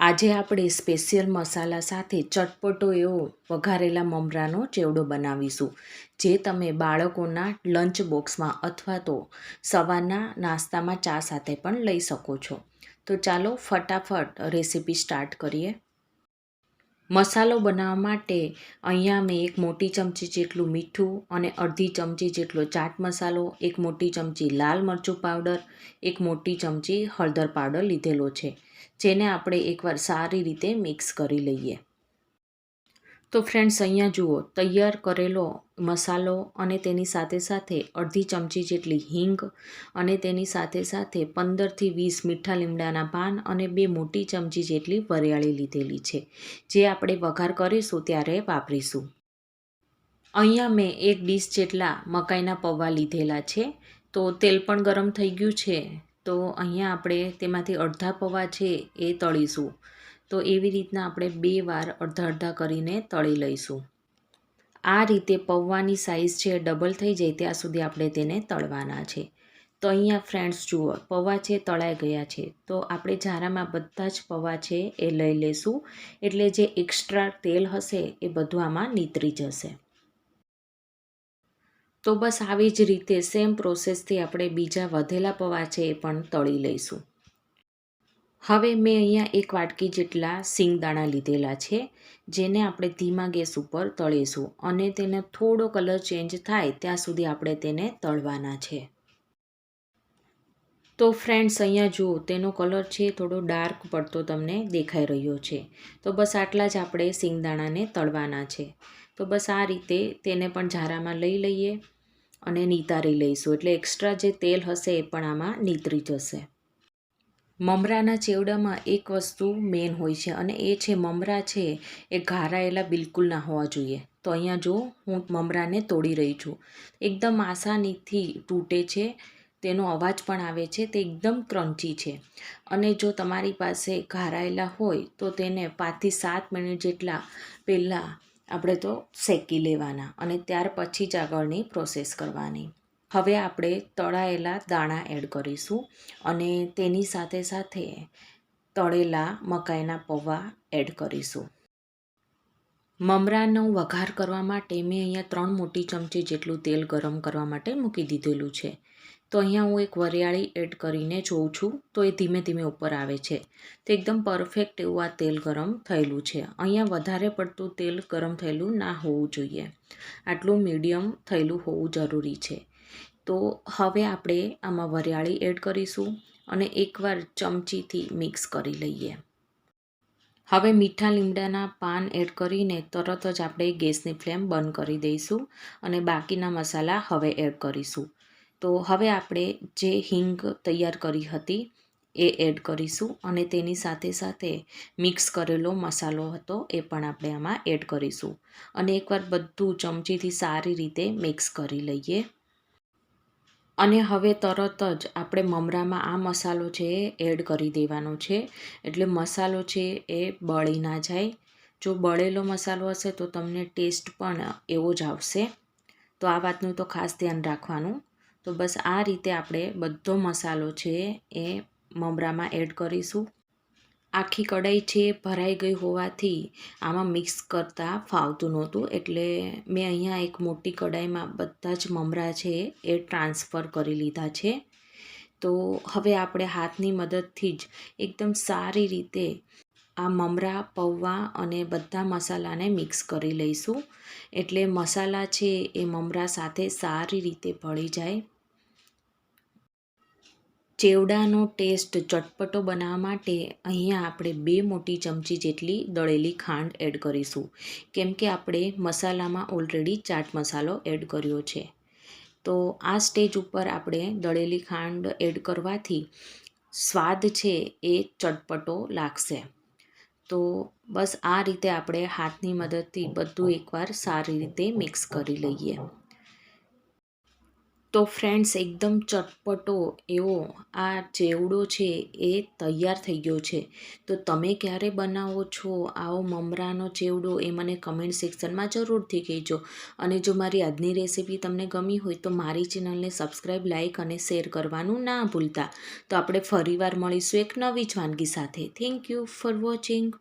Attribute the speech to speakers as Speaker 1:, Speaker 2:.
Speaker 1: આજે આપણે સ્પેશિયલ મસાલા સાથે ચટપટો એવો વઘારેલા મમરાનો ચેવડો બનાવીશું, જે તમે બાળકોના લંચ બોક્સમાં અથવા તો સવારના નાસ્તામાં ચા સાથે પણ લઈ શકો છો. તો ચાલો ફટાફટ રેસીપી સ્ટાર્ટ કરીએ. મસાલો બનાવવા માટે અહીંયા મેં એક મોટી ચમચી જેટલું મીઠું અને અડધી ચમચી જેટલો ચાટ મસાલો, એક મોટી ચમચી લાલ મરચું પાવડર, એક મોટી ચમચી હળદર પાવડર લીધેલો છે, જેને આપણે એકવાર સારી રીતે મિક્સ કરી લઈએ. તો ફ્રેન્ડ્સ, અહીંયા જુઓ, તૈયાર કરેલો મસાલો અને તેની સાથે સાથે અડધી ચમચી જેટલી હિંગ અને તેની સાથે સાથે 15થી 20 મીઠા લીમડાના પાન અને 2 મોટી ચમચી જેટલી વરિયાળી લીધેલી છે, જે આપણે વઘાર કરીશું ત્યારે વાપરીશું. અહીંયા મેં એક ડીશ જેટલા મકાઈના પૌવા લીધેલા છે. તો તેલ પણ ગરમ થઈ ગયું છે. તો અહીંયા આપણે તેમાંથી અડધા પૌવા છે એ તળીશું. તો એવી રીતના આપણે 2 વાર અડધા અડધા કરીને તળી લઈશું. આ રીતે પૌવાની સાઇઝ છે ડબલ થઈ જાય ત્યાં સુધી આપણે તેને તળવાના છે. તો અહીંયા ફ્રેન્ડ્સ જુઓ, પૌવા છે તળાઈ ગયા છે. તો આપણે ઝારામાં બધા જ પૌવા છે એ લઈ લઈશું, એટલે જે એક્સ્ટ્રા તેલ હશે એ બધું આમાં નીતરી જશે. તો બસ આવી જ રીતે સેમ પ્રોસેસથી આપણે બીજા વધેલા પૌવા છે એ પણ તળી લઈશું. હવે મેં અહીંયા એક વાટકી જેટલા સિંગદાણા લીધેલા છે, જેને આપણે ધીમા ગેસ ઉપર તળીશું અને તેને થોડો કલર ચેન્જ થાય ત્યાં સુધી આપણે તેને તળવાના છે. તો ફ્રેન્ડ્સ, અહીંયા જુઓ, તેનો કલર છે થોડો ડાર્ક પડતો તમને દેખાઈ રહ્યો છે. તો બસ આટલા જ આપણે સિંગદાણાને તળવાના છે. તો બસ આ રીતે તેને પણ ઝારામાં લઈ લઈએ અને નીતારી લઈશું, એટલે એક્સ્ટ્રા જે તેલ હશે એ પણ આમાં નીતરી જશે. મમરાના ચેવડામાં એક વસ્તુ મેઇન હોય છે અને એ છે મમરા છે એ ઘારાયેલા બિલકુલ ના હોવા જોઈએ. તો અહીંયા જો હું મમરાને તોડી રહી છું, એકદમ આસાનીથી તૂટે છે, તેનો અવાજ પણ આવે છે, તે એકદમ ક્રન્ચી છે. અને જો તમારી પાસે ઘારાયેલા હોય તો તેને 5થી 7 મિનિટ જેટલા પહેલાં આપણે તો શેકી લેવાના અને ત્યાર પછી જ આગળની પ્રોસેસ કરવાની. હવે આપણે તળાયેલા દાણા એડ કરીશું અને તેની સાથે સાથે તળેલા મકાઈના પૌવા એડ કરીશું. મમરાનો વઘાર કરવા માટે મેં અહીંયા 3 મોટી ચમચી જેટલું તેલ ગરમ કરવા માટે મૂકી દીધેલું છે. તો અહીંયા હું એક વરિયાળી એડ કરીને જોઉં છું, તો એ ધીમે ધીમે ઉપર આવે છે. તો એકદમ પરફેક્ટ એવું આ તેલ ગરમ થયેલું છે. અહીંયા વધારે પડતું તેલ ગરમ થયેલું ના હોવું જોઈએ, આટલું મીડિયમ થયેલું હોવું જરૂરી છે. તો હવે આપણે આમાં વરિયાળી એડ કરીશું અને એકવાર ચમચીથી મિક્સ કરી લઈએ. હવે મીઠા લીમડાના પાન એડ કરીને તરત જ આપણે ગેસની ફ્લેમ બંધ કરી દઈશું અને બાકીના મસાલા હવે એડ કરીશું. તો હવે આપણે જે હિંગ તૈયાર કરી હતી એ એડ કરીશું અને તેની સાથે સાથે મિક્સ કરેલો મસાલો હતો એ પણ આપણે આમાં એડ કરીશું અને એકવાર બધું ચમચીથી સારી રીતે મિક્સ કરી લઈએ. અને હવે તરત જ આપણે મમરામાં આ મસાલો છે એ એડ કરી દેવાનો છે, એટલે મસાલો છે એ બળી ના જાય. જો બળેલો મસાલો હશે તો તમને ટેસ્ટ પણ એવો જ આવશે. તો આ વાતનું તો ખાસ ધ્યાન રાખવાનું. તો બસ આ રીતે આપણે બધો મસાલો છે એ મમરામાં એડ કરીશું. આખી કઢાઈ છે ભરાઈ ગઈ હોવાથી આમાં મિક્સ કરતાં ફાવતું નહોતું, એટલે મેં અહીંયા એક મોટી કઢાઈમાં બધા જ મમરા છે એ ટ્રાન્સફર કરી લીધા છે. તો હવે આપણે હાથની મદદથી જ એકદમ સારી રીતે આ મમરા, પૌવા અને બધા મસાલાને મિક્સ કરી લઈશું, એટલે મસાલા છે એ મમરા સાથે સારી રીતે ભળી જાય. ચેવડાનો ટેસ્ટ ચટપટો બનાવવા માટે અહીંયા આપણે 2 મોટી ચમચી જેટલી દળેલી ખાંડ એડ કરીશું, કેમ કે આપણે મસાલામાં ઓલરેડી ચાટ મસાલો એડ કર્યો છે. તો આ સ્ટેજ ઉપર આપણે દળેલી ખાંડ એડ કરવાથી સ્વાદ છે એ ચટપટો લાગશે. તો બસ આ રીતે આપણે હાથની મદદથી બધું એકવાર સારી રીતે મિક્સ કરી લઈએ. તો ફ્રેન્ડ્સ, એકદમ ચટપટો એવો આ ચેવડો છે એ તૈયાર થઈ ગયો છે. તો તમે ક્યારે બનાવો છો આવો મમરાનો ચેવડો એ મને કમેન્ટ સેક્શનમાં જરૂરથી કહેજો. અને જો મારી આજની રેસીપી તમને ગમી હોય તો મારી ચેનલને સબસ્ક્રાઈબ, લાઇક અને શેર કરવાનું ના ભૂલતા. તો આપણે ફરીવાર મળીશું એક નવી જ વાનગી સાથે. Thank you for watching.